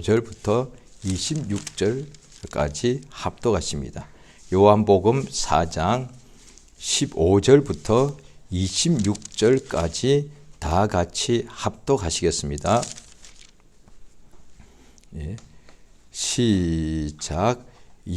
절부터 26절까지 합독하십니다. 요한복음 4장 15절부터 26절까지 다 같이 합독하시겠습니다. 예. 시작.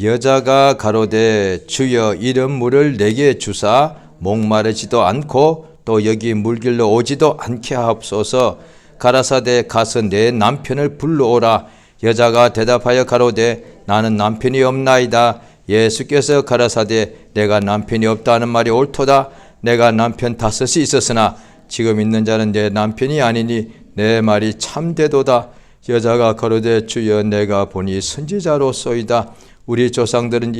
여자가 가로되 주여 이런 물을 내게 주사 목마르지도 않고 또 여기 물길로 오지도 않게 하옵소서. 가라사대 가서 내 남편을 불러오라. 여자가 대답하여 가로되 나는 남편이 없나이다. 예수께서 가라사대 내가 남편이 없다는 말이 옳도다. 내가 남편 5이 있었으나 지금 있는 자는 내 남편이 아니니 내 말이 참되도다. 여자가 가로되 주여 내가 보니 선지자로소이다. 우리 조상들은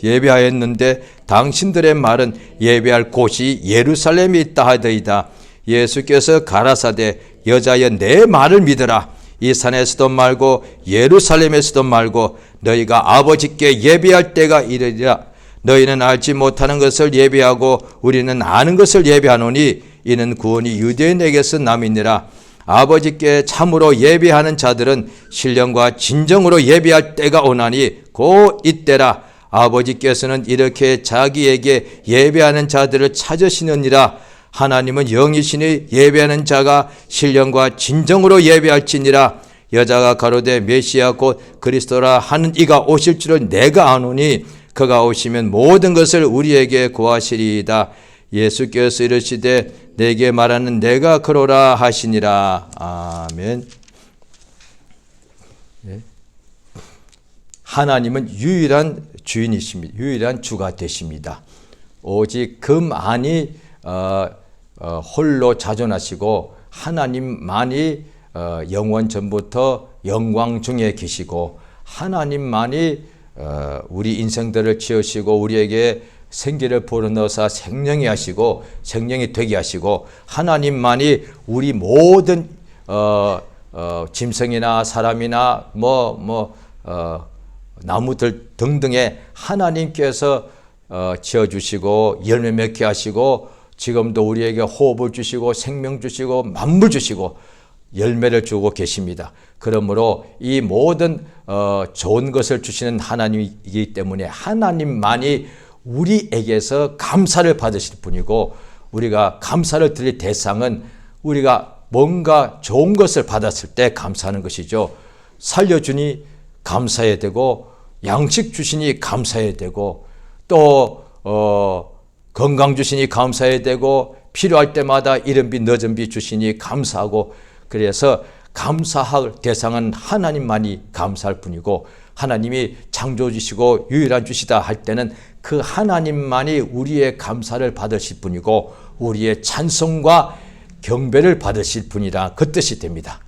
예배하였는데 당신들의 말은 예배할 곳이 예루살렘에 있다 하더이다. 예수께서 가라사대 여자여 내 말을 믿으라. 이 산에서도 말고 예루살렘에서도 말고 너희가 아버지께 예배할 때가 이르리라. 너희는 알지 못하는 것을 예배하고 우리는 아는 것을 예배하노니 이는 구원이 유대인에게서 남이니라. 아버지께 참으로 예배하는 자들은 신령과 진정으로 예배할 때가 오나니 곧 이때라. 아버지께서는 이렇게 자기에게 예배하는 자들을 찾으시느니라. 하나님은 영이시니 예배하는 자가 신령과 진정으로 예배할지니라. 여자가 가로되 메시아 곧 그리스도라 하는 이가 오실 줄을 내가 아노니 그가 오시면 모든 것을 우리에게 고하시리이다. 예수께서 이르시되 내게 말하는 내가 그러라 하시니라. 아멘. 하나님은 유일한 주인이십니다. 유일한 주가 되십니다. 오직 그만이 홀로 자존하시고 하나님만이 영원 전부터 영광 중에 계시고 하나님만이 우리 인생들을 지으시고 우리에게 생기를 불어넣어서 생명이 하시고 생명이 되게 하시고 하나님만이 우리 모든 짐승이나 사람이나 나무들 등등에 하나님께서 지어주시고 열매 맺게 하시고 지금도 우리에게 호흡을 주시고 생명 주시고 만물 주시고 열매를 주고 계십니다. 그러므로 이 모든 좋은 것을 주시는 하나님이기 때문에 하나님만이 우리에게서 감사를 받으실 분이고 우리가 감사를 드릴 대상은 우리가 뭔가 좋은 것을 받았을 때 감사하는 것이죠. 살려주니 감사해야 되고 양식 주시니 감사해야 되고 또 건강 주시니 감사해야 되고 필요할 때마다 이른비 늦은비 주시니 감사하고 그래서 감사할 대상은 하나님만이 감사할 뿐이고 하나님이 창조주시고 유일한 주시다 할 때는 그 하나님만이 우리의 감사를 받으실 분이고 우리의 찬송과 경배를 받으실 분이라 그 뜻이 됩니다.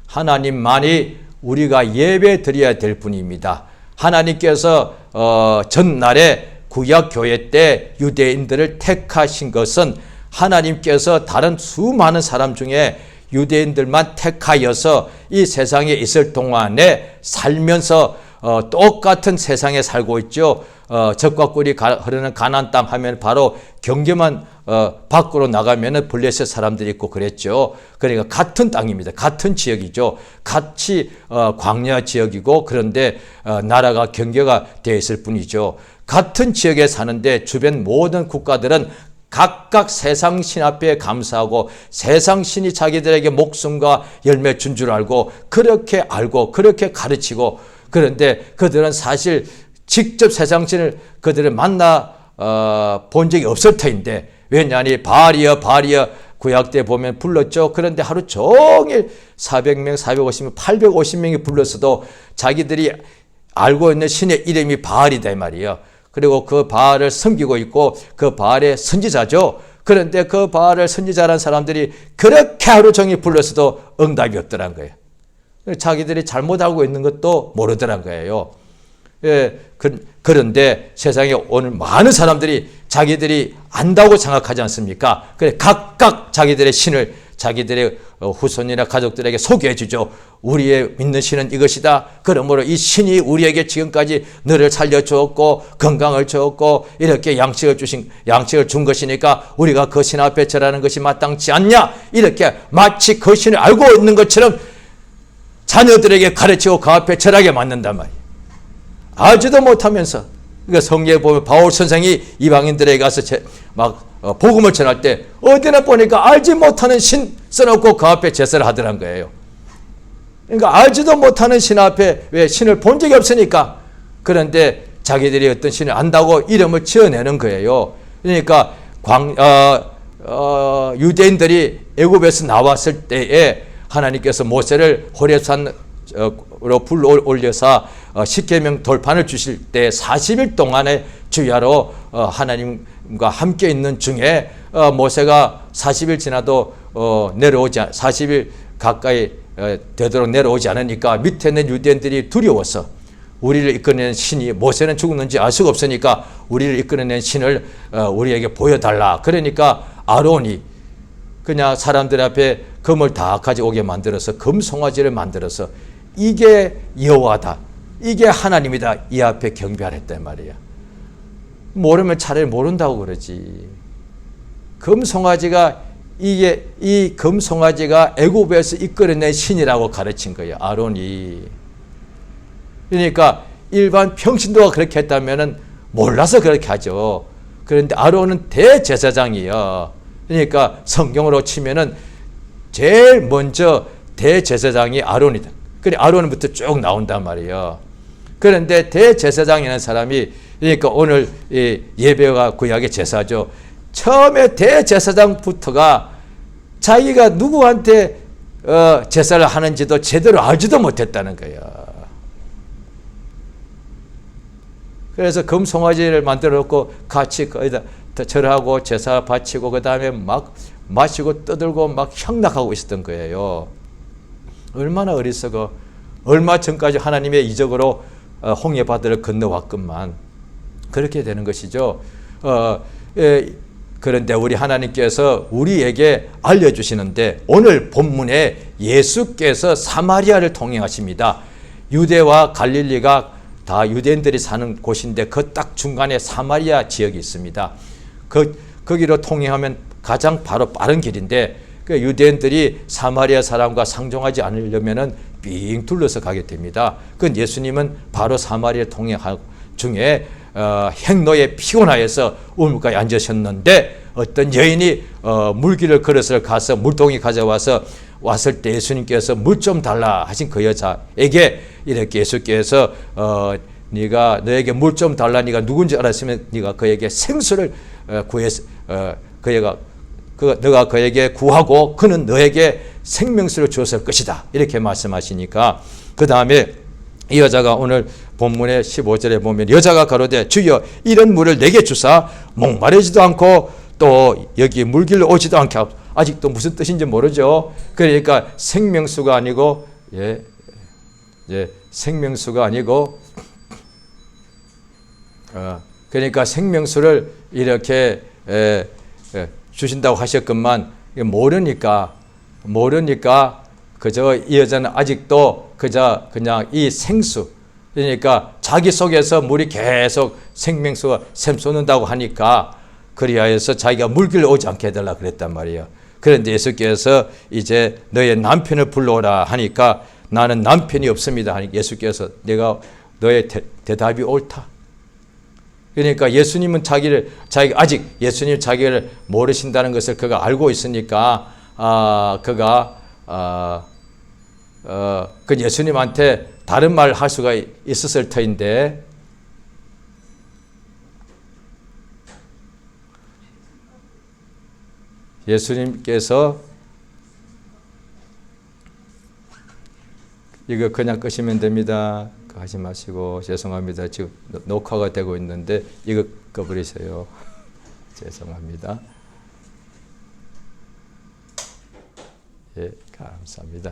하나님만이 우리가 예배 드려야 될 분입니다. 하나님께서 전날에 구약교회 때 유대인들을 택하신 것은 하나님께서 다른 수많은 사람 중에 유대인들만 택하여서 이 세상에 있을 동안에 살면서 똑같은 세상에 살고 있죠. 젖과 꿀이 흐르는 가나안 땅 하면 바로 경계만 밖으로 나가면 블레셋 사람들이 있고 그랬죠. 그러니까 같은 땅입니다. 같은 지역이죠. 같이 광야 지역이고 그런데 나라가 경계가 되어 있을 뿐이죠. 같은 지역에 사는데 주변 모든 국가들은 각각 세상 신 앞에 감사하고 세상 신이 자기들에게 목숨과 열매 준 줄 알고 그렇게 가르치고 그런데 그들은 사실 직접 세상 신을 그들을 만나 본 적이 없을 터인데 왜냐하니 바알이여 구약 때 보면 불렀죠. 그런데 하루 종일 400명, 450명, 850명이 불렀어도 자기들이 알고 있는 신의 이름이 바알이다 이 말이에요. 그리고 그 바알을 섬기고 있고 그 바알의 선지자죠. 그런데 그 바알을 선지자라는 사람들이 그렇게 하루 종일 불렀어도 응답이 없더란 거예요. 자기들이 잘못 알고 있는 것도 모르더란 거예요. 예, 그런데 세상에 오늘 많은 사람들이 자기들이 안다고 생각하지 않습니까? 그래 각각 자기들의 신을 자기들의 후손이나 가족들에게 소개해 주죠. 우리의 믿는 신은 이것이다. 그러므로 이 신이 우리에게 지금까지 너를 살려주었고 건강을 주었고 이렇게 양식을 준 것이니까 우리가 그 신 앞에 절하는 것이 마땅치 않냐? 이렇게 마치 그 신을 알고 있는 것처럼 자녀들에게 가르치고 그 앞에 절하게 맞는단 말이에요. 알지도 못하면서. 그러니까 성경에 보면 바울 선생이 이방인들에게 가서 복음을 전할 때 어디나 보니까 알지 못하는 신 써놓고 그 앞에 제사를 하더란 거예요. 그러니까 알지도 못하는 신 앞에, 왜 신을 본 적이 없으니까. 그런데 자기들이 어떤 신을 안다고 이름을 지어내는 거예요. 그러니까 유대인들이 애굽에서 나왔을 때에 하나님께서 모세를 호렙산으로 불러 올려서 십계명 돌판을 주실 때 40일 동안의 주야로 하나님과 함께 있는 중에 모세가 40일 지나도 40일 가까이 되도록 내려오지 않으니까 밑에 있는 유대인들이 두려워서 우리를 이끌어낸 신이, 모세는 죽었는지 알 수가 없으니까 우리를 이끌어낸 신을 우리에게 보여달라. 그러니까 아론이 그냥 사람들 앞에 금을 다 가져오게 만들어서 금송아지를 만들어서 이게 여호와다, 이게 하나님이다, 이 앞에 경배하랬단 말이야. 모르면 차라리 모른다고 그러지. 금송아지가 이 금송아지가 애굽에서 이끌어낸 신이라고 가르친 거예요, 아론이. 그러니까 일반 평신도가 그렇게 했다면은 몰라서 그렇게 하죠. 그런데 아론은 대제사장이요. 그러니까 성경으로 치면은 제일 먼저 대제사장이 아론이다. 그래 아론부터 쭉 나온단 말이에요. 그런데 대제사장이라는 사람이, 그러니까 오늘 예배가 구약의 제사죠. 처음에 대제사장부터가 자기가 누구한테 제사를 하는지도 제대로 알지도 못했다는 거예요. 그래서 금송아지를 만들어 놓고 같이 거기다 절하고 제사 바치고 그 다음에 막 마시고 떠들고 막 향락하고 있었던 거예요. 얼마나 어리석어. 얼마 전까지 하나님의 이적으로 홍해바다를 건너왔건만 그렇게 되는 것이죠. 그런데 우리 하나님께서 우리에게 알려주시는데 오늘 본문에 예수께서 사마리아를 통행하십니다. 유대와 갈릴리가 다 유대인들이 사는 곳인데 그 딱 중간에 사마리아 지역이 있습니다. 거기로 통행하면 가장 바로 빠른 길인데 그 유대인들이 사마리아 사람과 상종하지 않으려면은 삥 둘러서 가게 됩니다. 그 예수님은 바로 사마리아 통행 중에 행로에 피곤하여서 우물가에 앉으셨는데 어떤 여인이 물길을 걸어서 가서 물동이 가져와서 왔을 때 예수님께서 물 좀 달라 하신 그 여자에게 이렇게 예수께서 네가 너에게 물 좀 달라, 네가 누군지 알았으면 네가 그에게 생수를 구해서 너가 그에게 구하고 그는 너에게 생명수를 주었을 것이다, 이렇게 말씀하시니까 그 다음에 이 여자가 오늘 본문의 15절에 보면 여자가 가로되 주여 이런 물을 내게 주사 목마르지도 않고 또 여기 물길로 오지도 않게 하옵소서. 아직도 무슨 뜻인지 모르죠. 그러니까 생명수가 아니고 생명수가 아니고 그러니까 생명수를 이렇게 주신다고 하셨건만 모르니까 그저 이 여자는 아직도 그저 그냥 이 생수, 그러니까 자기 속에서 물이 계속 생명수가 샘솟는다고 하니까 그리하여서 자기가 물길로 오지 않게 해달라 그랬단 말이에요. 그런데 예수께서 이제 너의 남편을 불러오라 하니까 나는 남편이 없습니다 하니 예수께서 내가 너의 대답이 옳다. 그러니까 예수님은 아직 예수님 자기를 모르신다는 것을 그가 알고 있으니까 그 예수님한테 다른 말 할 수가 있었을 터인데 예수님께서 이거 그냥 끄시면 됩니다. 하지 마시고 죄송합니다. 지금 녹화가 되고 있는데 이거 꺼버리세요. 죄송합니다. 예, 감사합니다.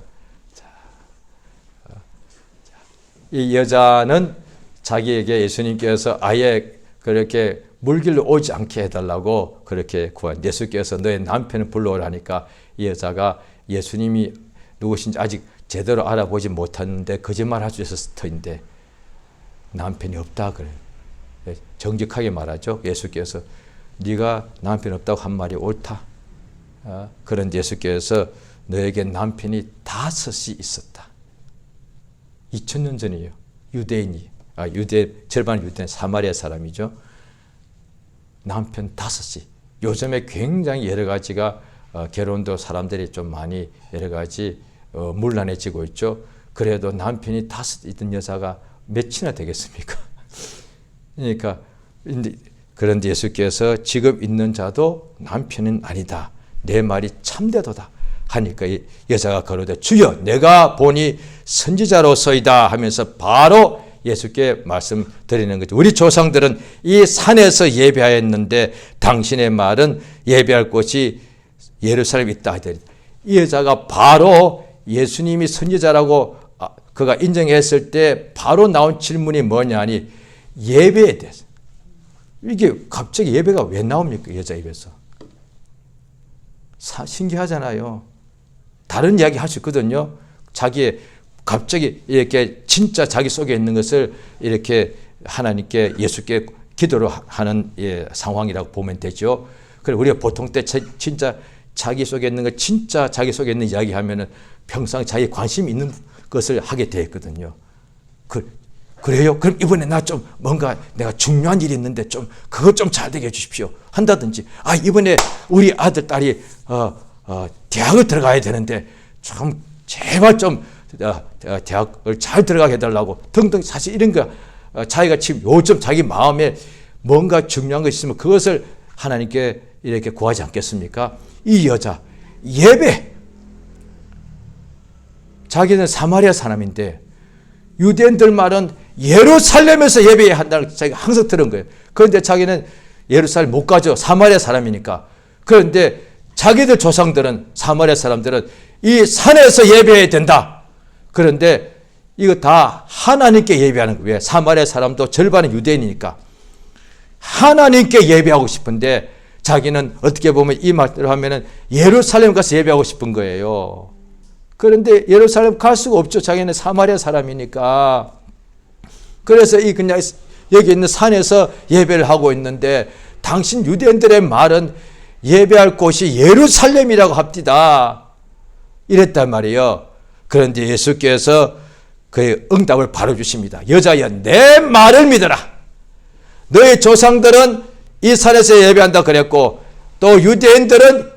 이 여자는 자기에게 예수님께서 아예 그렇게 물길로 오지 않게 해달라고 그렇게 예수께서 너의 남편을 불러오라니까 이 여자가 예수님이 누구신지 아직 제대로 알아보지 못했는데 거짓말 할 수 있었을 터인데 남편이 없다 그래. 정직하게 말하죠. 예수께서 네가 남편 없다고 한 말이 옳다. 그런데 예수께서 너에게 남편이 5이 있었다. 2000년 전이에요. 유대인이, 절반 유대인 사마리아 사람이죠. 남편 5이. 요즘에 굉장히 여러 가지가 결혼도 사람들이 좀 많이 여러 가지 문란해지고 있죠. 그래도 남편이 5 있던 여자가 몇이나 되겠습니까? 그러니까 그런데 예수께서 지금 있는 자도 남편은 아니다. 내 말이 참되도다. 하니까 여자가 가로되 주여 내가 보니 선지자로서이다 하면서 바로 예수께 말씀드리는 거죠. 우리 조상들은 이 산에서 예배하였는데 당신의 말은 예배할 곳이 예루살렘에 있다. 이 여자가 바로 예수님이 선지자라고 그가 인정했을 때 바로 나온 질문이 뭐냐니 예배에 대해서. 이게 갑자기 예배가 왜 나옵니까? 여자 입에서. 신기하잖아요. 다른 이야기 할 수 있거든요. 자기의 갑자기 이렇게 진짜 자기 속에 있는 것을 이렇게 하나님께 예수께 기도를 하는 상황이라고 보면 되죠. 그래 우리가 보통 때 진짜 자기 속에 있는 것 진짜 자기 속에 있는 이야기 하면은 평생 자기 관심 있는 것을 하게 되었거든요. 그래요? 그럼 이번에 나 좀 뭔가 내가 중요한 일이 있는데 좀 그것 좀 잘 되게 해주십시오. 한다든지 이번에 우리 아들 딸이 대학을 들어가야 되는데 좀 제발 좀 대학을 잘 들어가게 해달라고 등등 사실 이런 거 자기가 지금 요즘 자기 마음에 뭔가 중요한 것이 있으면 그것을 하나님께 이렇게 구하지 않겠습니까? 이 여자 예배 자기는 사마리아 사람인데 유대인들 말은 예루살렘에서 예배해야 한다는 자기가 항상 들은 거예요. 그런데 자기는 예루살렘 못 가죠. 사마리아 사람이니까. 그런데 자기들 조상들은 사마리아 사람들은 이 산에서 예배해야 된다. 그런데 이거 다 하나님께 예배하는 거예요. 왜? 사마리아 사람도 절반은 유대인이니까 하나님께 예배하고 싶은데 자기는 어떻게 보면 이 말대로 하면은 예루살렘 가서 예배하고 싶은 거예요. 그런데 예루살렘 갈 수가 없죠. 자기는 사마리아 사람이니까. 그래서 그냥 여기 있는 산에서 예배를 하고 있는데 당신 유대인들의 말은 예배할 곳이 예루살렘이라고 합디다. 이랬단 말이에요. 그런데 예수께서 그의 응답을 바로 주십니다. 여자여 내 말을 믿어라. 너희 조상들은 이 산에서 예배한다 그랬고 또 유대인들은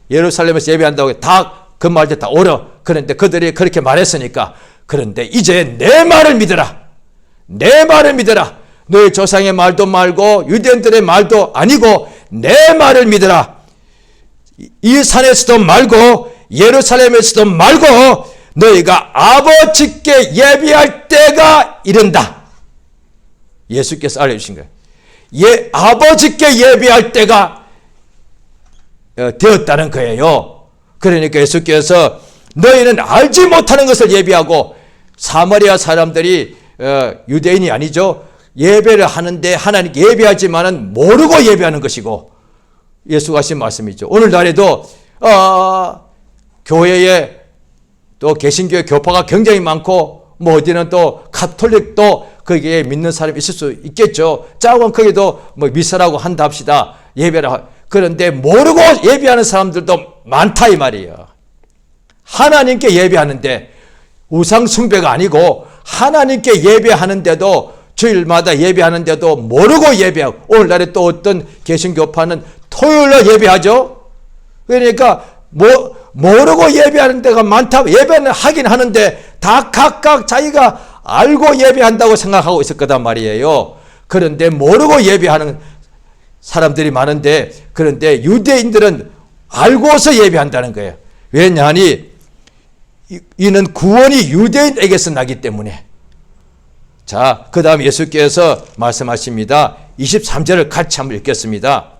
예루살렘에서 예배한다고 다 그 말들 다 옳아. 그런데 그들이 그렇게 말했으니까 그런데 이제 내 말을 믿어라. 내 말을 믿어라. 너희 조상의 말도 말고 유대인들의 말도 아니고 내 말을 믿어라. 이 산에서도 말고 예루살렘에서도 말고 너희가 아버지께 예배할 때가 이른다. 예수께서 알려주신 거예요. 아버지께 예배할 때가 되었다는 거예요. 그러니까 예수께서 너희는 알지 못하는 것을 예배하고 사마리아 사람들이 유대인이 아니죠. 예배를 하는데 하나님께 예배하지만은 모르고 예배하는 것이고 예수가 하신 말씀이죠. 오늘날에도 교회에 또 개신교회 교파가 굉장히 많고 뭐 어디는 또 가톨릭도 거기에 믿는 사람이 있을 수 있겠죠. 작은 거기도 뭐 미사라고 한다 합시다. 예배를 그런데 모르고 예배하는 사람들도 많다 이 말이에요. 하나님께 예배하는데 우상 숭배가 아니고 하나님께 예배하는데도 주일마다 예배하는데도 모르고 예배하고 오늘날에 또 어떤 개신교파는 토요일날 예배하죠. 그러니까 모르고 예배하는 데가 많다. 예배는 하긴 하는데 다 각각 자기가 알고 예배한다고 생각하고 있을 거단 말이에요. 그런데 모르고 예배하는 사람들이 많은데 그런데 유대인들은 알고서 예배한다는 거예요. 왜냐하니 이는 구원이 유대인에게서 나기 때문에. 자, 그 다음 예수께서 말씀하십니다. 23절을 같이 한번 읽겠습니다.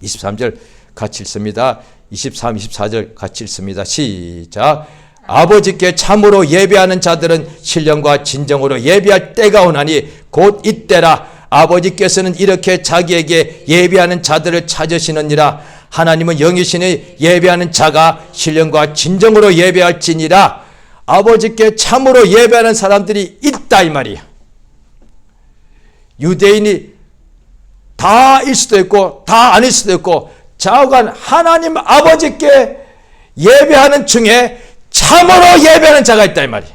23절 같이 읽습니다. 23, 24절 같이 읽습니다. 시작. 아버지께 참으로 예배하는 자들은 신령과 진정으로 예배할 때가 오나니 곧 이때라. 아버지께서는 이렇게 자기에게 예배하는 자들을 찾으시느니라. 하나님은 영이시니 예배하는 자가 신령과 진정으로 예배할지니라. 아버지께 참으로 예배하는 사람들이 있다 이 말이야. 유대인이 다일 수도 있고 다 아닐 수도 있고 좌우간 하나님 아버지께 예배하는 중에 참으로 예배하는 자가 있다 이 말이야.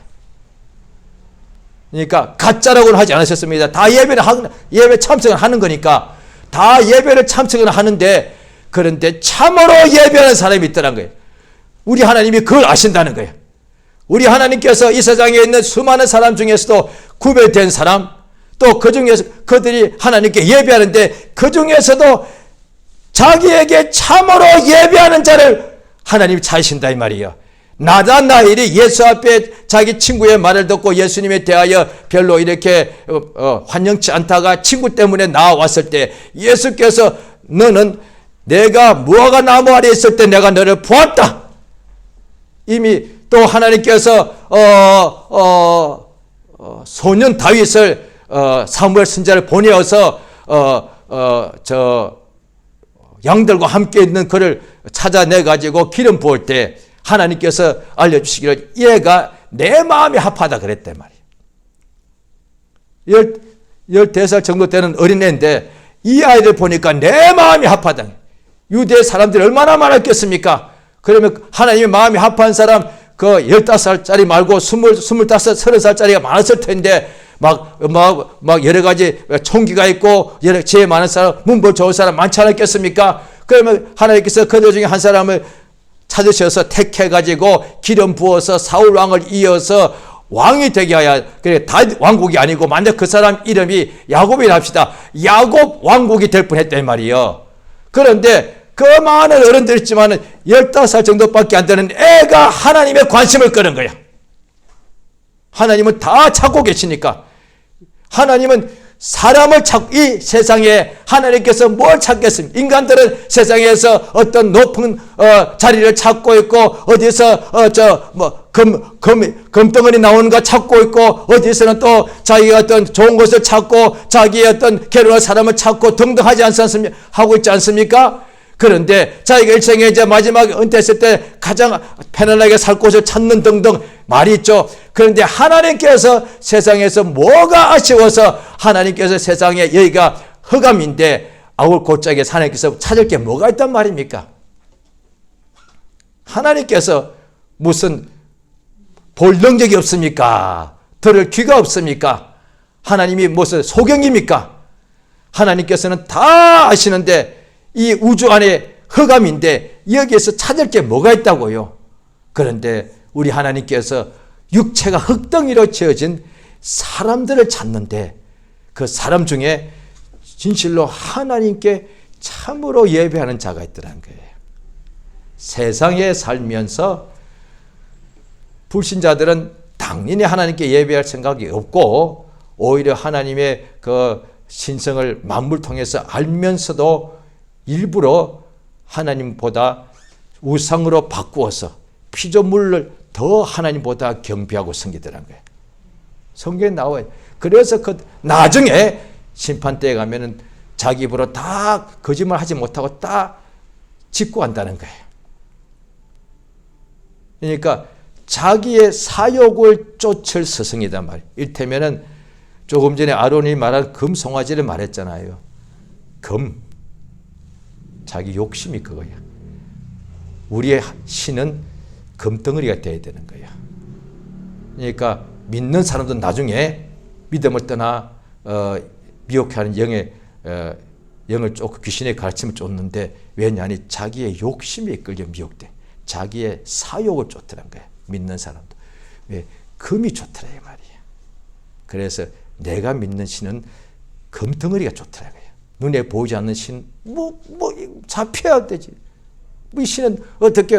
그러니까 가짜라고는 하지 않으셨습니다. 다 예배 참석을 하는 거니까 다 예배를 참석을 하는데, 그런데 참으로 예배하는 사람이 있더란 거예요. 우리 하나님이 그걸 아신다는 거예요. 우리 하나님께서 이 세상에 있는 수많은 사람 중에서도 구별된 사람, 또 그 중에서 그들이 하나님께 예배하는데 그 중에서도 자기에게 참으로 예배하는 자를 하나님이 찾으신다 이 말이에요. 나다나엘이 예수 앞에 자기 친구의 말을 듣고 예수님에 대하여 별로 이렇게 환영치 않다가 친구 때문에 나왔을 때 예수께서 너는 내가 무화과 나무 아래 있을 때 내가 너를 보았다. 이미 또 하나님께서 소년 다윗을 사무엘 선지자를 보내어서 양들과 함께 있는 그를 찾아내 가지고 기름 부을 때 하나님께서 알려주시기를 얘가 내 마음이 합하다 그랬단 말이에요. 14살 정도 되는 어린애인데 이 아이를 보니까 내 마음이 합하다. 유대 사람들이 얼마나 많았겠습니까? 그러면 하나님의 마음이 합한 사람 그 15살짜리 말고 25, 30살짜리가 많았을 텐데 막 여러 가지 총기가 있고 여러 지혜 많은 사람, 문벌 좋은 사람 많지 않았겠습니까? 그러면 하나님께서 그들 중에 한 사람을 찾으셔서 택해가지고 기름 부어서 사울 왕을 이어서 왕이 되게 하여, 그래 다윗 왕국이 아니고 만약 그 사람 이름이 야곱이라 합시다. 야곱 왕국이 될 뻔했단 말이에요. 그런데 그 많은 어른들 있지만 15살 정도밖에 안 되는 애가 하나님의 관심을 끄는 거야. 하나님은 다 찾고 계시니까. 하나님은 사람을 찾고, 이 세상에 하나님께서 뭘 찾겠습니까? 인간들은 세상에서 어떤 높은 자리를 찾고 있고, 어디서 금덩어리 나오는 거 찾고 있고, 어디서는 또 자기가 어떤 좋은 것을 찾고, 자기의 어떤 괴로운 사람을 찾고 등등 하고 있지 않습니까? 그런데 자기가 일생에 이제 마지막에 은퇴했을 때 가장 편안하게 살 곳을 찾는 등등 말이 있죠. 그런데 하나님께서 세상에서 뭐가 아쉬워서 하나님께서 세상에 여기가 흑암인데 아울 골짜기에 하나님께서 찾을 게 뭐가 있단 말입니까? 하나님께서 무슨 볼 능력이 없습니까? 들을 귀가 없습니까? 하나님이 무슨 소경입니까? 하나님께서는 다 아시는데 이 우주 안에 흑암인데 여기에서 찾을 게 뭐가 있다고요? 그런데 우리 하나님께서 육체가 흙덩이로 지어진 사람들을 찾는데 그 사람 중에 진실로 하나님께 참으로 예배하는 자가 있더라는 거예요. 세상에 살면서 불신자들은 당연히 하나님께 예배할 생각이 없고 오히려 하나님의 그 신성을 만물 통해서 알면서도 일부러 하나님보다 우상으로 바꾸어서 피조물을 더 하나님보다 경배하고 섬기더라는 거예요. 성경에 나와요. 그래서 그 나중에 심판대에 가면은 자기 입으로 다 거짓말 하지 못하고 딱 짓고 한다는 거예요. 그러니까 자기의 사욕을 쫓을 스승이단 말이에요. 이를테면은 조금 전에 아론이 말한 금송아지를 말했잖아요. 자기 욕심이 그거야. 우리의 신은 금덩어리가 되어야 되는 거야. 그러니까 믿는 사람도 나중에 믿음을 떠나 미혹하는 영을 쫓고 귀신의 가르침을 쫓는데 왜냐하니 자기의 욕심에 이끌려 미혹돼. 자기의 사욕을 쫓더란 거야. 믿는 사람도. 왜? 금이 좋더라 이 말이야. 그래서 내가 믿는 신은 금덩어리가 좋더라. 눈에 보이지 않는 신, 잡혀야 되지. 이 신은 어떻게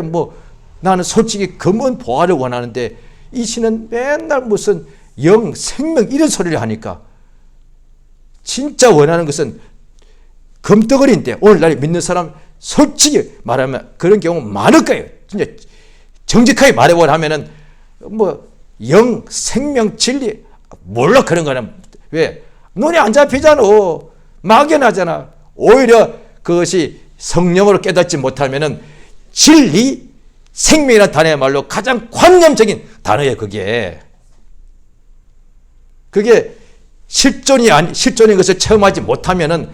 나는 솔직히 검은 보화를 원하는데 이 신은 맨날 무슨 영, 생명 이런 소리를 하니까 진짜 원하는 것은 금덩어리인데 오늘날 믿는 사람 솔직히 말하면 그런 경우 많을 거예요. 진짜 정직하게 말해보라 하면은 영, 생명, 진리 몰라 그런 거는 왜? 눈이 안 잡히잖아. 막연하잖아. 오히려 그것이 성령으로 깨닫지 못하면은 진리, 생명이라는 단어야말로 가장 관념적인 단어예요. 그게 실존인 것을 체험하지 못하면은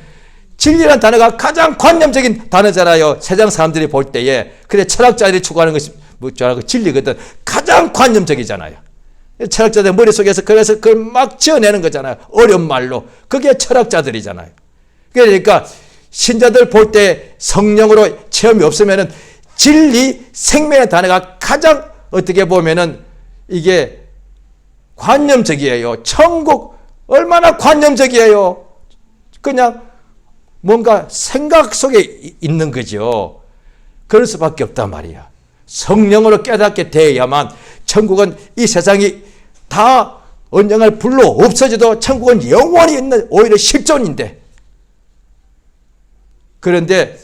진리라는 단어가 가장 관념적인 단어잖아요. 세상 사람들이 볼 때에. 그래 철학자들이 추구하는 것이 진리거든. 가장 관념적이잖아요. 철학자들 머릿속에서 그래서 그걸 막 지어내는 거잖아요. 어려운 말로. 그게 철학자들이잖아요. 그러니까 신자들 볼 때 성령으로 체험이 없으면은 진리, 생명의 단어가 가장 어떻게 보면은 이게 관념적이에요. 천국 얼마나 관념적이에요. 그냥 뭔가 생각 속에 있는 거죠. 그럴 수밖에 없단 말이야. 성령으로 깨닫게 되어야만 천국은 이 세상이 다 언젠가 불로 없어져도 천국은 영원히 있는 오히려 실존인데, 그런데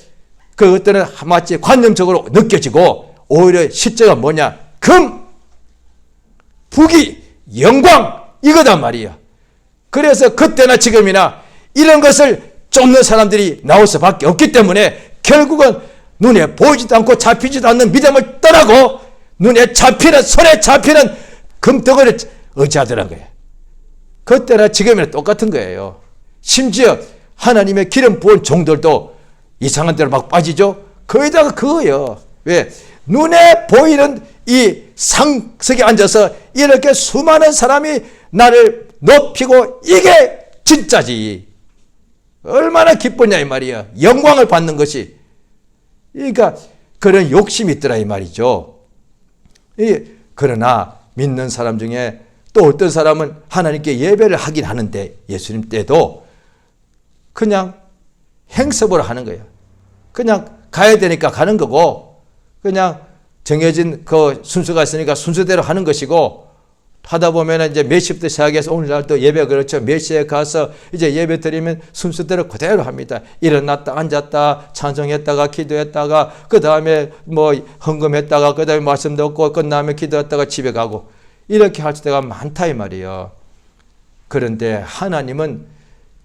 그것들은 마치 관념적으로 느껴지고 오히려 실제가 뭐냐? 금, 부귀, 영광 이거단 말이야. 그래서 그때나 지금이나 이런 것을 쫓는 사람들이 나올 수밖에 없기 때문에 결국은 눈에 보이지도 않고 잡히지도 않는 믿음을 떠나고 눈에 잡히는, 손에 잡히는 금덩어리를 의지하더란 거예요. 그때나 지금이나 똑같은 거예요. 심지어 하나님의 기름 부은 종들도 이상한 데로 막 빠지죠. 거기다가 그거예요. 왜? 눈에 보이는 이 상석에 앉아서 이렇게 수많은 사람이 나를 높이고 이게 진짜지. 얼마나 기쁘냐 이 말이야. 영광을 받는 것이. 그러니까 그런 욕심이 있더라 이 말이죠. 그러나 믿는 사람 중에 또 어떤 사람은 하나님께 예배를 하긴 하는데 예수님 때도 그냥 행습으로 하는 거예요. 그냥 가야 되니까 가는 거고, 그냥 정해진 그 순서가 있으니까 순서대로 하는 것이고, 하다 보면 이제 몇 시부터 시작해서 오늘날 또 예배 그렇죠. 몇 시에 가서 이제 예배 드리면 순서대로 그대로 합니다. 일어났다 앉았다 찬송했다가 기도했다가 그 다음에 뭐 헌금했다가 그 다음에 말씀 듣고 끝나면 기도했다가 집에 가고 이렇게 할 때가 많다 이 말이에요. 그런데 하나님은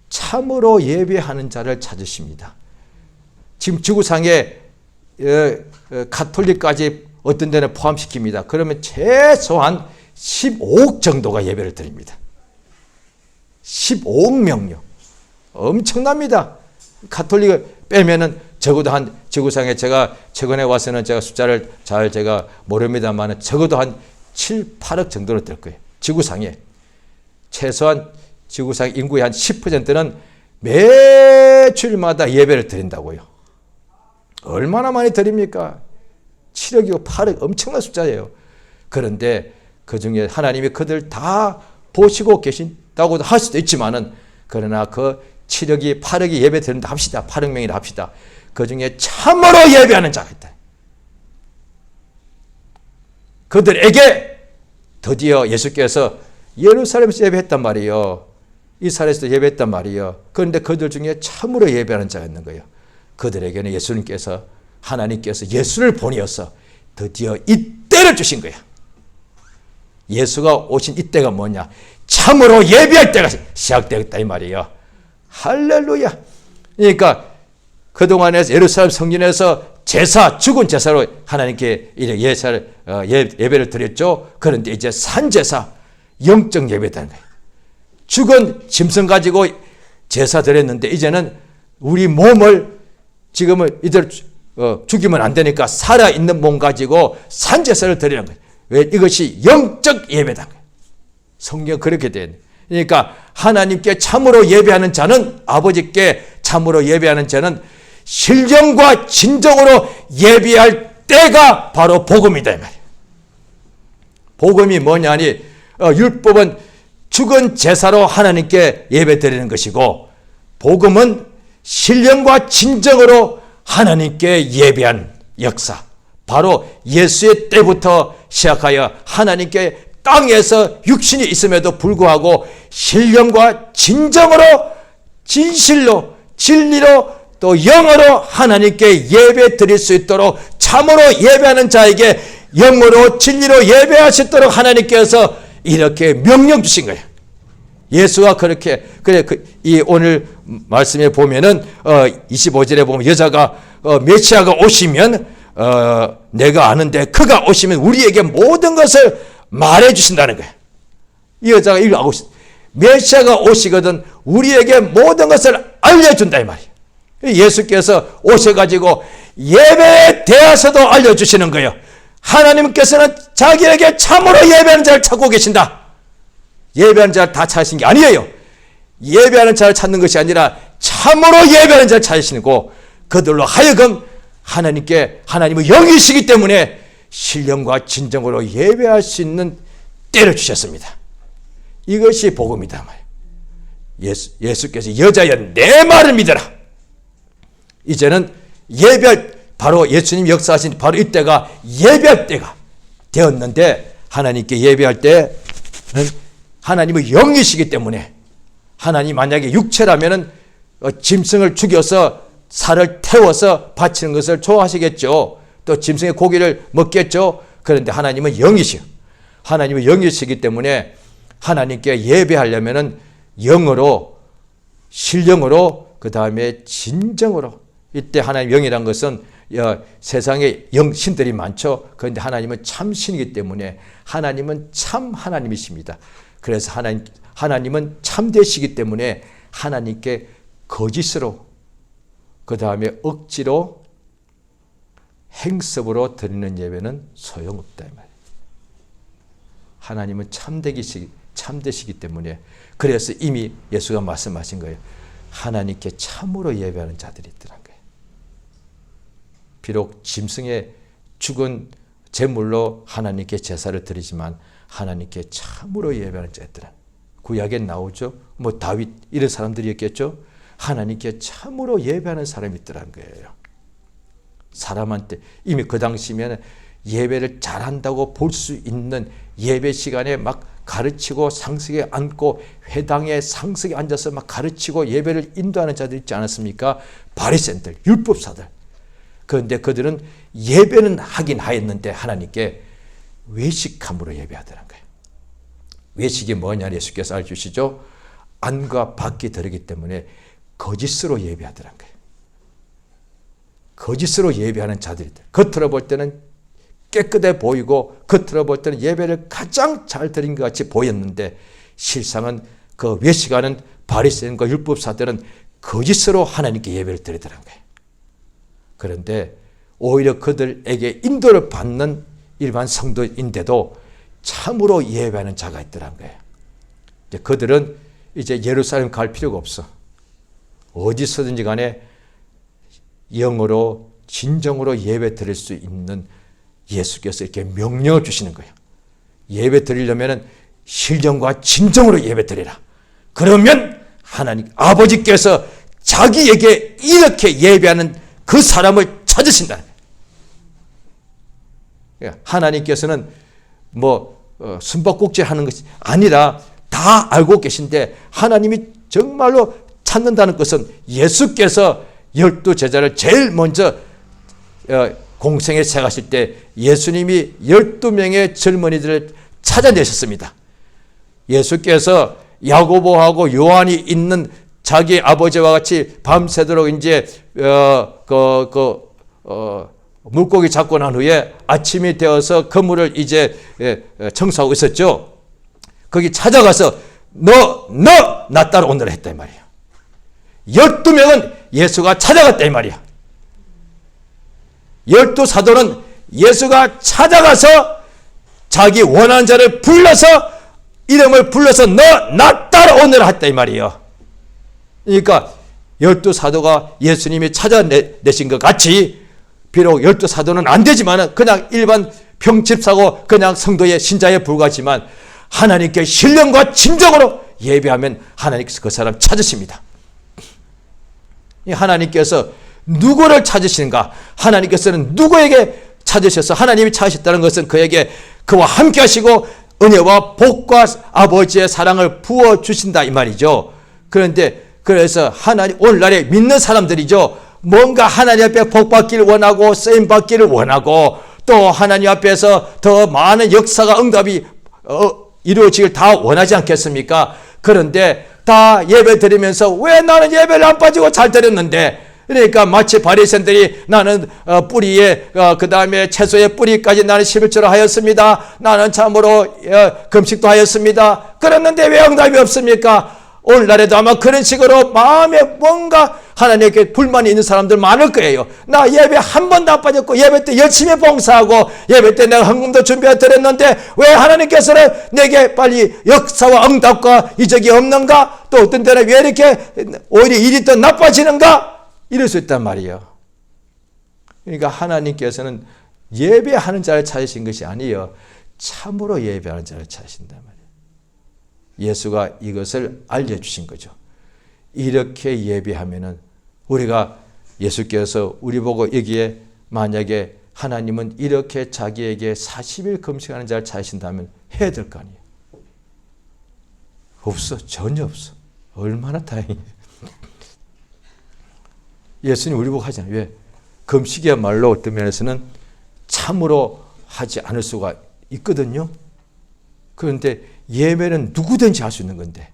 참으로 예배하는 자를 찾으십니다. 지금 지구상에 가톨릭까지 어떤 데는 포함시킵니다. 그러면 최소한 15억 정도가 예배를 드립니다. 15억 명요. 엄청납니다. 가톨릭을 빼면은 적어도 한 지구상에 제가 최근에 와서는 제가 숫자를 잘 제가 모릅니다만 적어도 한 7, 8억 정도로 될 거예요. 지구상에. 최소한 지구상 인구의 한 10%는 매주일마다 예배를 드린다고요. 얼마나 많이 드립니까? 7억이고 8억 엄청난 숫자예요. 그런데 그 중에 하나님이 그들 다 보시고 계신다고도 할 수도 있지만은, 그러나 그 7억이 8억이 예배 드린다 합시다. 8억 명이라 합시다. 그 중에 참으로 예배하는 자가 있다. 그들에게 드디어 예수께서 예루살렘에서 예배했단 말이에요. 이스라엘에서 예배했단 말이에요. 그런데 그들 중에 참으로 예배하는 자가 있는 거예요. 그들에게는 예수님께서, 하나님께서 예수를 보내어서 드디어 이때를 주신 거예요. 예수가 오신 이때가 뭐냐? 참으로 예배할 때가 시작되었다 이 말이에요. 할렐루야. 그러니까 그동안에 예루살렘 성전에서 제사, 죽은 제사로 하나님께 예배를 드렸죠. 그런데 이제 산제사, 영적 예배다는 거예요. 죽은 짐승 가지고 제사 드렸는데 이제는 우리 몸을 지금은 이들 죽이면 안 되니까 살아있는 몸 가지고 산제사를 드리는 거예요. 왜? 이것이 영적 예배다. 성경 그렇게 돼 있는. 그러니까 하나님께 참으로 예배하는 자는, 아버지께 참으로 예배하는 자는 신령과 진정으로 예배할 때가 바로 복음이다 이 말이에요. 복음이 뭐냐니, 율법은 죽은 제사로 하나님께 예배 드리는 것이고, 복음은 신령과 진정으로 하나님께 예배한 역사, 바로 예수의 때부터 시작하여 하나님께 땅에서 육신이 있음에도 불구하고 신령과 진정으로, 진실로, 진리로, 또 영어로 하나님께 예배 드릴 수 있도록 참으로 예배하는 자에게 영어로 진리로 예배할 수 있도록 하나님께서 이렇게 명령 주신 거예요. 예수가 그렇게, 그래, 이 오늘 말씀에 보면은 25절에 보면 여자가 메시아가 오시면 내가 아는데 그가 오시면 우리에게 모든 것을 말해 주신다는 거예요. 이 여자가 이걸 알고 있어. 메시아가 오시거든 우리에게 모든 것을 알려준다 이 말이에요. 예수께서 오셔가지고 예배에 대해서도 알려주시는 거예요. 하나님께서는 자기에게 참으로 예배하는 자를 찾고 계신다. 예배하는 자를 다 찾으신 게 아니에요. 예배하는 자를 찾는 것이 아니라 참으로 예배하는 자를 찾으시고 그들로 하여금 하나님의 영이시기 때문에 신령과 진정으로 예배할 수 있는 때를 주셨습니다. 이것이 복음이다. 예수께서 여자여 내 말을 믿어라. 이제는 바로 예수님 역사하신 바로 이때가 예배할 때가 되었는데, 하나님께 예배할 때는 하나님의 영이시기 때문에, 하나님 만약에 육체라면은 짐승을 죽여서 살을 태워서 바치는 것을 좋아하시겠죠. 또 짐승의 고기를 먹겠죠. 그런데 하나님은 영이시요. 하나님은 영이시기 때문에 하나님께 예배하려면은 영으로, 신령으로, 그 다음에 진정으로. 이때 하나님 영이란 것은 세상에 영신들이 많죠. 그런데 하나님은 참신이기 때문에 하나님은 참 하나님이십니다. 그래서 하나님은 참되시기 때문에 하나님께 거짓으로, 그 다음에 억지로, 행습으로 드리는 예배는 소용없다 이 말이에요. 하나님은 참되시기 때문에, 그래서 이미 예수가 말씀하신 거예요. 하나님께 참으로 예배하는 자들이 있더란 거예요. 비록 짐승의 죽은 제물로 하나님께 제사를 드리지만 하나님께 참으로 예배하는 자들은, 구약에 나오죠. 다윗 이런 사람들이었겠죠. 하나님께 참으로 예배하는 사람이 있더란 거예요. 사람한테 이미 그 당시면 예배를 잘한다고 볼 수 있는, 예배 시간에 막 가르치고 상석에 앉고 회당에 상석에 앉아서 막 가르치고 예배를 인도하는 자들 있지 않았습니까? 바리새인들, 율법사들. 그런데 그들은 예배는 하긴 하였는데 하나님께 외식함으로 예배하더란 거예요. 외식이 뭐냐 예수께서 알려주시죠. 안과 밖이 다르기 때문에 거짓으로 예배하더란 거예요. 거짓으로 예배하는 자들이, 겉으로 볼 때는 깨끗해 보이고 겉으로 볼 때는 예배를 가장 잘 드린 것 같이 보였는데, 실상은 그 외식하는 바리새인과 율법사들은 거짓으로 하나님께 예배를 드리더란 거예요. 그런데 오히려 그들에게 인도를 받는 일반 성도인데도 참으로 예배하는 자가 있더란 거예요. 이제 그들은 이제 예루살렘 갈 필요가 없어. 어디서든지 간에 영으로 진정으로 예배 드릴 수 있는 예수께서 이렇게 명령을 주시는 거예요. 예배 드리려면 신령과 진정으로 예배 드리라. 그러면 하나님 아버지께서 자기에게 이렇게 예배하는 그 사람을 찾으신다. 하나님께서는 숨바꼭질 하는 것이 아니라 다 알고 계신데, 하나님이 정말로 찾는다는 것은 예수께서 12제자를 제일 먼저 공생에 시작하실 때 예수님이 12명의 젊은이들을 찾아내셨습니다. 예수께서 야고보하고 요한이 있는 자기 아버지와 같이 밤새도록 이제 물고기 잡고 난 후에 아침이 되어서 그물을 이제 청소하고 있었죠. 거기 찾아가서 나 따라오너라 했단 말이에요. 12명은 예수가 찾아갔다 이 말이야. 12사도는 예수가 찾아가서 자기 원하는 자를 불러서, 이름을 불러서 나 따라오너라 했다 이 말이에요. 그러니까 12사도가 예수님이 찾아내신 것 같이, 비록 12사도는 안 되지만 그냥 일반 평집사고 그냥 성도의 신자에 불과하지만 하나님께 신령과 진정으로 예배하면 하나님께서 그 사람 찾으십니다. 하나님께서 누구를 찾으시는가? 하나님께서는 누구에게 찾으셔서 하나님이 찾으셨다는 것은 그에게 그와 함께 하시고 은혜와 복과 아버지의 사랑을 부어주신다 이 말이죠. 그래서 하나님, 오늘날에 믿는 사람들이죠. 뭔가 하나님 앞에 복 받기를 원하고 쓰임 받기를 원하고 또 하나님 앞에서 더 많은 역사가 응답이 이루어지길 다 원하지 않겠습니까? 그런데 다 예배 드리면서 왜 나는 예배를 안 빠지고 잘 드렸는데, 그러니까 마치 바리새인들이 나는 뿌리에 그 다음에 채소의 뿌리까지 나는 11조로 하였습니다. 나는 참으로 금식도 하였습니다. 그랬는데 왜 응답이 없습니까? 오늘날에도 아마 그런 식으로 마음에 뭔가 하나님께 불만이 있는 사람들 많을 거예요. 나 예배 한 번도 안 빠졌고 예배 때 열심히 봉사하고 예배 때 내가 헌금도 준비해 드렸는데 왜 하나님께서는 내게 빨리 역사와 응답과 이적이 없는가? 또 어떤 때는 왜 이렇게 오히려 일이 더 나빠지는가? 이럴 수 있단 말이에요. 그러니까 하나님께서는 예배하는 자를 찾으신 것이 아니에요. 참으로 예배하는 자를 찾으신단 말이에요. 예수가 이것을 알려주신 거죠. 이렇게 예배하면은 우리가 예수께서 우리 보고 여기에 만약에 하나님은 이렇게 자기에게 40일 금식하는 자를 찾으신다면 해야 될 거 아니에요. 없어. 전혀 없어. 얼마나 다행이에요. 예수님 우리 보고 하잖아요. 왜? 금식이야말로 어떤 면에서는 참으로 하지 않을 수가 있거든요. 그런데 예배는 누구든지 할 수 있는 건데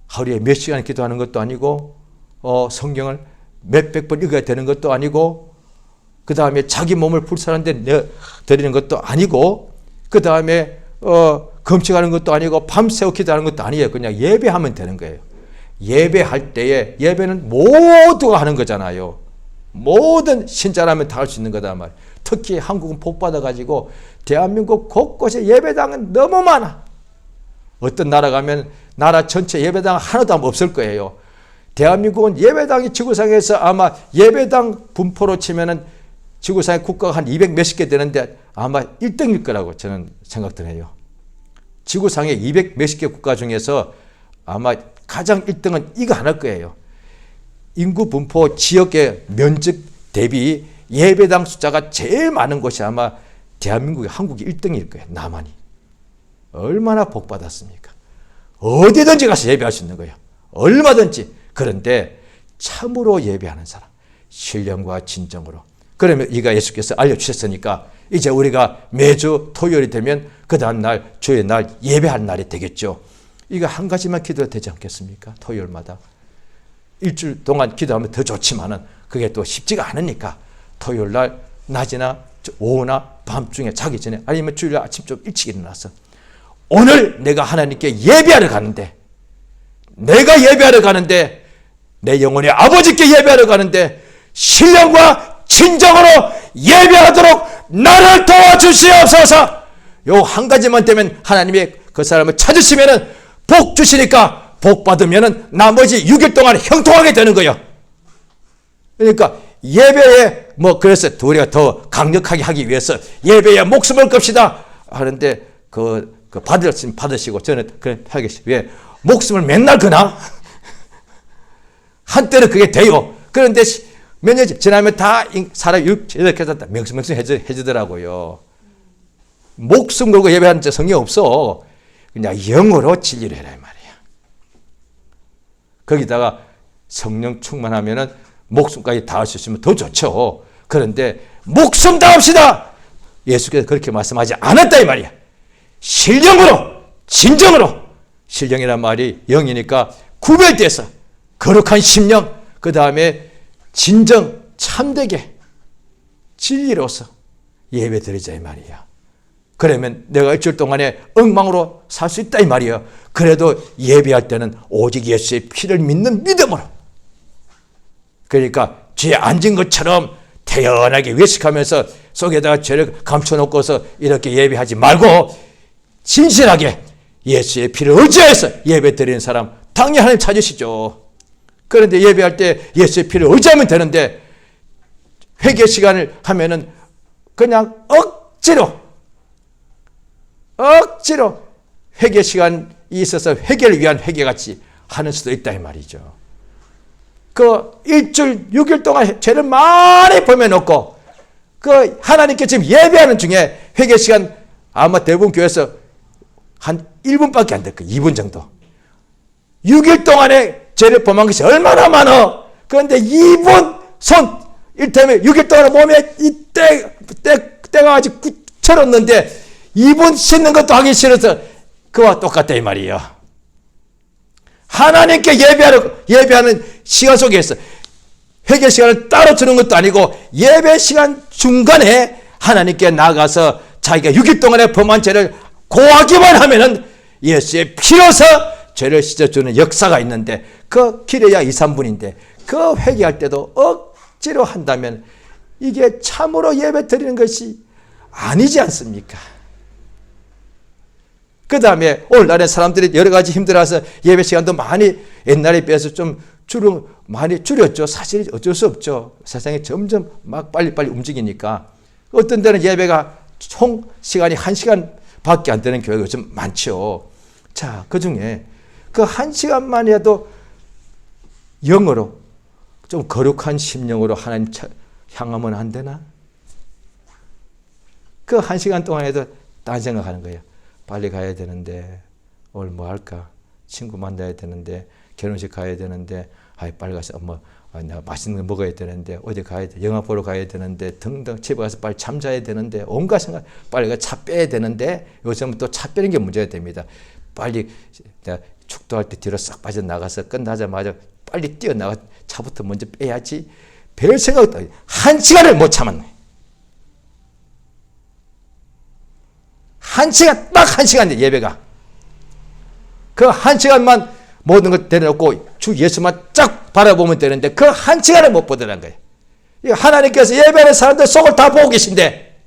하루에 몇 시간 기도하는 것도 아니고 성경을 몇백 번 읽어야 되는 것도 아니고 그 다음에 자기 몸을 불살하는데 드리는 것도 아니고 그 다음에 금식하는 것도 아니고 밤새워 기도하는 것도 아니에요. 그냥 예배하면 되는 거예요. 예배할 때에 예배는 모두가 하는 거잖아요. 모든 신자라면 다 할 수 있는 거다 말. 특히 한국은 복 받아가지고 대한민국 곳곳에 예배당은 너무 많아. 어떤 나라 가면 나라 전체 예배당 하나도 없을 거예요. 대한민국은 예배당이 지구상에서 아마 예배당 분포로 치면은 지구상의 국가가 한 200 몇십 개 되는데 아마 1등일 거라고 저는 생각들 해요. 지구상의 200 몇십 개 국가 중에서 아마 가장 1등은 이거 하나일 거예요. 인구 분포 지역의 면적 대비 예배당 숫자가 제일 많은 곳이 아마 대한민국이 한국이 1등일 거예요. 남한이. 얼마나 복 받았습니까? 어디든지 가서 예배할 수 있는 거예요. 얼마든지. 그런데 참으로 예배하는 사람. 신령과 진정으로. 그러면 이가 예수께서 알려주셨으니까 이제 우리가 매주 토요일이 되면 그 다음 날 주의 날 예배할 날이 되겠죠. 이거 한 가지만 기도해도 되지 않겠습니까? 토요일마다. 일주일 동안 기도하면 더 좋지만은 그게 또 쉽지가 않으니까 토요일 날 낮이나 오후나 밤중에 자기 전에 아니면 주일 아침 좀 일찍 일어나서 오늘 내가 하나님께 예배하러 가는데 내 영혼의 아버지께 예배하러 가는데 신령과 진정으로 예배하도록 나를 도와주시옵소서. 요 한 가지만 되면 하나님이 그 사람을 찾으시면은 복 주시니까 복 받으면은 나머지 6일 동안 형통하게 되는 거예요. 그러니까 예배에 그래서 우리가 더 강력하게 하기 위해서 예배에 목숨을 겁시다 하는데 그 받으시면 받으시고 저는 그래 하겠어요. 왜? 목숨을 맨날 거나? 한때는 그게 돼요. 그런데 몇 년 지나면 다 사람이 이렇게 해서 명승명승 해지더라고요. 목숨 걸고 예배하는 데 성의 없어. 그냥 영어로 진리를 해라 이 말이야. 거기다가 성령 충만하면은 목숨까지 다할 수 있으면 더 좋죠. 그런데 목숨 다합시다. 예수께서 그렇게 말씀하지 않았다 이 말이야. 신령으로, 진정으로. 신령이란 말이 영이니까 구별돼서 거룩한 심령, 그 다음에 진정, 참되게 진리로서 예배 드리자 이 말이야. 그러면 내가 일주일 동안에 엉망으로 살 수 있다 이 말이에요. 그래도 예배할 때는 오직 예수의 피를 믿는 믿음으로. 그러니까 뒤에 앉은 것처럼 태연하게 외식하면서 속에다가 죄를 감춰놓고서 이렇게 예배하지 말고 진실하게 예수의 피를 의지해서 예배 드리는 사람 당연히 하나님 찾으시죠. 그런데 예배할 때 예수의 피를 의지하면 되는데 회개 시간을 하면은 그냥 억지로 회개 시간이 있어서 회개를 위한 회개같이 하는 수도 있다 이 말이죠. 그 일주일 6일 동안 죄를 많이 범해놓고 그 하나님께 지금 예배하는 중에 회개 시간 아마 대부분 교회에서 한 1분밖에 안 될 거예요. 2분 정도. 6일 동안에 죄를 범한 것이 얼마나 많아. 그런데 2분 일테면 6일 동안 몸에 이 때가 아주 굳혀졌는데 2분 씻는 것도 하기 싫어서 그와 똑같다 이 말이에요. 하나님께 예배하는 시간 속에서 회개 시간을 따로 주는 것도 아니고 예배 시간 중간에 하나님께 나가서 자기가 6일 동안에 범한 죄를 고하기만 하면은 예수의 피로서 죄를 씻어주는 역사가 있는데 그 길어야 2, 3분인데 그 회개할 때도 억지로 한다면 이게 참으로 예배 드리는 것이 아니지 않습니까? 그 다음에 오늘날에 사람들이 여러 가지 힘들어서 예배 시간도 많이 옛날에 비해서 좀 많이 줄였죠. 사실 어쩔 수 없죠. 세상이 점점 막 빨리빨리 움직이니까. 어떤 데는 예배가 총 시간이 1시간 밖에 안 되는 교회가 좀 많죠. 자, 그 중에 그 1시간만 해도 영어로 좀 거룩한 심령으로 하나님 향하면 안 되나? 그 1시간 동안 해도 딴 생각하는 거예요. 빨리 가야 되는데 오늘 뭐 할까? 친구 만나야 되는데 결혼식 가야 되는데 빨리 가서 내가 맛있는 거 먹어야 되는데 어디 가야 돼? 영화 보러 가야 되는데 등등 집에 가서 빨리 잠자야 되는데 온갖 생각 빨리 가서 차 빼야 되는데 요즘은 또 차 빼는 게 문제가 됩니다. 빨리 내가 축도할 때 뒤로 싹 빠져나가서 끝나자마자 빨리 뛰어나가 차부터 먼저 빼야지. 별 생각도 1시간을 못 참았네. 1시간, 딱 1시간 예배가. 그 1시간만 모든 걸 내려놓고 주 예수만 쫙 바라보면 되는데 그 1시간을 못 보더란 거예요. 하나님께서 예배하는 사람들 속을 다 보고 계신데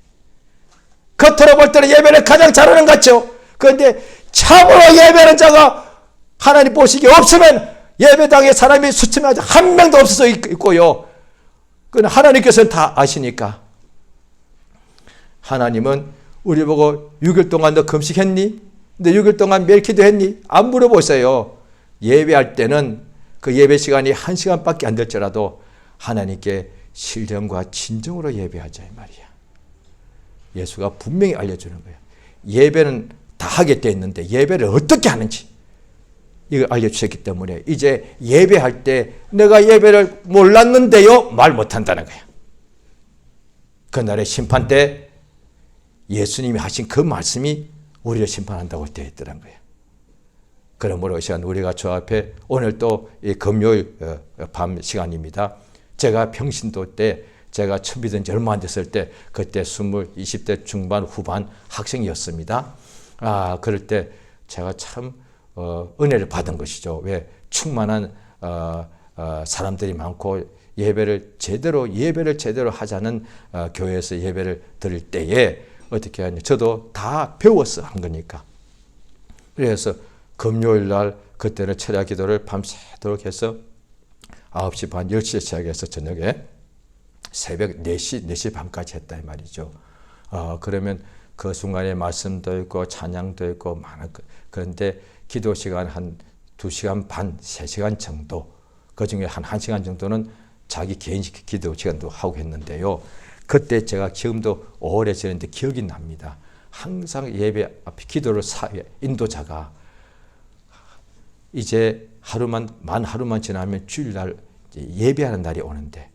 겉으로 볼 때는 예배를 가장 잘하는 것 같죠. 그런데 참으로 예배하는 자가 하나님 보시기에 없으면 예배당에 사람이 수치면 한 명도 없어서 있고요. 그건 하나님께서는 다 아시니까. 하나님은 우리 보고 6일 동안 너 금식했니? 너 6일 동안 매일 기도했니? 안 물어보세요. 예배할 때는 그 예배 시간이 1시간밖에 안 될지라도 하나님께 신령과 진정으로 예배하자 이 말이야. 예수가 분명히 알려주는 거예요. 예배는 다 하게 돼 있는데 예배를 어떻게 하는지 이걸 알려주셨기 때문에 이제 예배할 때 내가 예배를 몰랐는데요 말 못한다는 거예요. 그날의 심판 때 예수님이 하신 그 말씀이 우리를 심판한다고 되어 있더란 거예요. 그러므로 이 시간 우리가 저 앞에 오늘 또 금요일 밤 시간입니다. 제가 평신도 때 제가 처음 믿은 지 얼마 안 됐을 때 그때 20대 중반 후반 학생이었습니다. 그럴 때 제가 참 은혜를 받은 것이죠. 왜? 충만한 사람들이 많고 예배를 제대로 하자는 교회에서 예배를 드릴 때에 어떻게 하냐. 저도 다 배워서 한 거니까. 그래서 금요일 날 그때는 철야 기도를 밤새도록 해서 9시 반 10시에 시작해서 저녁에 새벽 4시 반까지 했다 이 말이죠. 그러면 그 순간에 말씀도 있고 찬양도 있고 많은 그런데 기도 시간 한 2시간 반, 3시간 정도 그중에 한 1시간 정도는 자기 개인 기도 시간도 하고 했는데요. 그때 제가 지금도 오래전인데 기억이 납니다. 항상 예배 앞에 기도를 인도자가 이제 하루만 지나면 주일날 예배하는 날이 오는데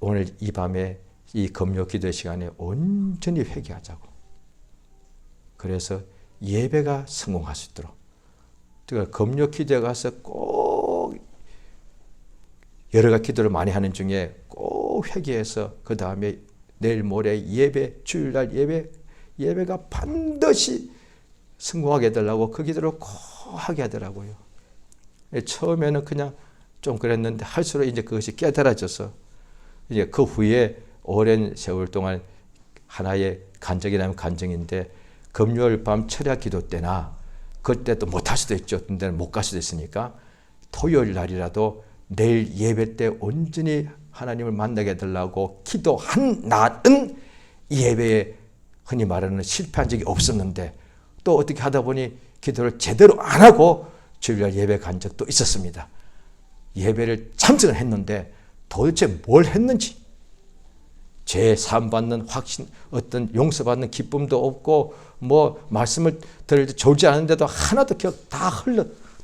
오늘 이 밤에 이 금요 기도 시간에 온전히 회개하자고. 그래서 예배가 성공할 수 있도록. 그러니까 금요 기도에 가서 꼭 여러 가지 기도를 많이 하는 중에 꼭 회개해서 그 다음에 내일 모레 예배, 주일날 예배가 반드시 성공하게 해달라고 그 기도를 꼭 하게 하더라고요. 처음에는 그냥 좀 그랬는데 할수록 이제 그것이 깨달아져서 이제 그 후에 오랜 세월 동안 하나의 간증이라면 간증인데 금요일 밤 철야 기도 때나 그때도 못할 수도 있죠. 어떤 데는 못 갈 수도 있으니까 토요일 날이라도 내일 예배 때 온전히 하나님을 만나게 해달라고 기도한 날은 예배에 흔히 말하는 실패한 적이 없었는데 또 어떻게 하다 보니 기도를 제대로 안 하고 주일날 예배 간 적도 있었습니다. 예배를 참석을 했는데 도대체 뭘 했는지 죄 사함받는 확신 어떤 용서받는 기쁨도 없고 뭐 말씀을 들을 때 좋지 않은데도 하나도 기억 다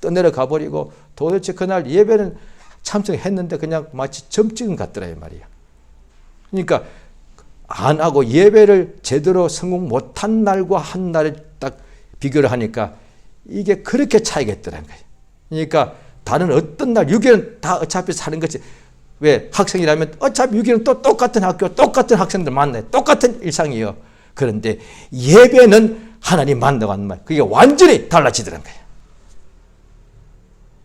떠내려가 버리고 도대체 그날 예배는 참석했는데 그냥 마치 점찍은 같더라 이 말이야. 그러니까 안 하고 예배를 제대로 성공 못한 날과 한 날을 딱 비교를 하니까 이게 그렇게 차이가 있더라는 거예요. 그러니까 다른 어떤 날 6일은 다 어차피 사는 거지. 왜? 학생이라면 어차피 6일은 또 똑같은 학교 똑같은 학생들 만나요. 똑같은 일상이에요. 그런데 예배는 하나님 만나고 하는 말 그게 완전히 달라지더라는 거예요.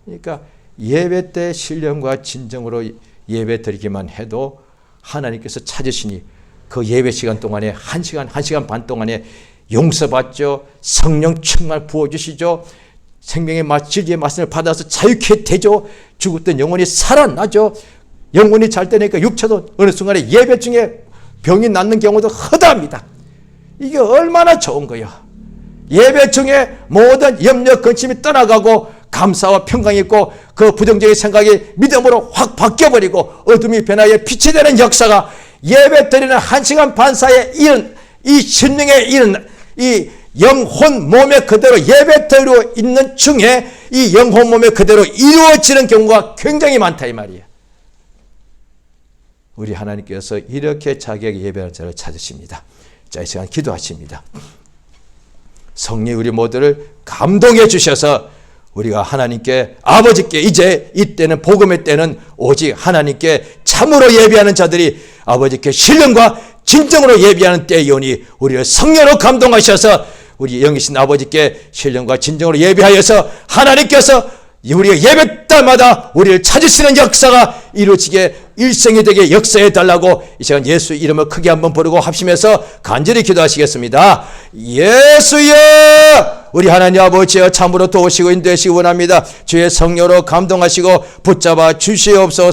그러니까 예배 때 신령과 진정으로 예배 드리기만 해도 하나님께서 찾으시니 그 예배 시간 동안에 1시간, 1시간 반 동안에 용서받죠. 성령 충만 부어주시죠. 생명의 진리의 말씀을 받아서 자유케 되죠. 죽었던 영혼이 살아나죠. 영혼이 잘 되니까 육체도 어느 순간에 예배 중에 병이 낫는 경우도 허다합니다. 이게 얼마나 좋은 거예요. 예배 중에 모든 염려 근심이 떠나가고 감사와 평강이 있고 그 부정적인 생각이 믿음으로 확 바뀌어버리고 어둠이 변화에 빛이 되는 역사가 예배 드리는 1시간 반 사이에 이런 이 심령에 이런 이 영혼 몸에 그대로 예배 드리고 있는 중에 이 영혼 몸에 그대로 이루어지는 경우가 굉장히 많다 이 말이에요. 우리 하나님께서 이렇게 자기에게 예배하는 자를 찾으십니다. 자, 이 시간 기도하십니다. 성령 우리 모두를 감동해 주셔서 우리가 하나님께 아버지께 이제 이때는 복음의 때는 오직 하나님께 참으로 예배하는 자들이 아버지께 신령과 진정으로 예배하는 때이오니 우리를 성령으로 감동하셔서 우리 영이신 아버지께 신령과 진정으로 예배하여서 하나님께서 우리가 예배 때마다 우리를 찾으시는 역사가 이루어지게 일생이 되게 역사해 달라고 이 시간 예수 이름을 크게 한번 부르고 합심해서 간절히 기도하시겠습니다. 예수여, 우리 하나님 아버지여 참으로 도우시고 인도하시기 원합니다. 주의 성령으로 감동하시고 붙잡아 주시옵소서.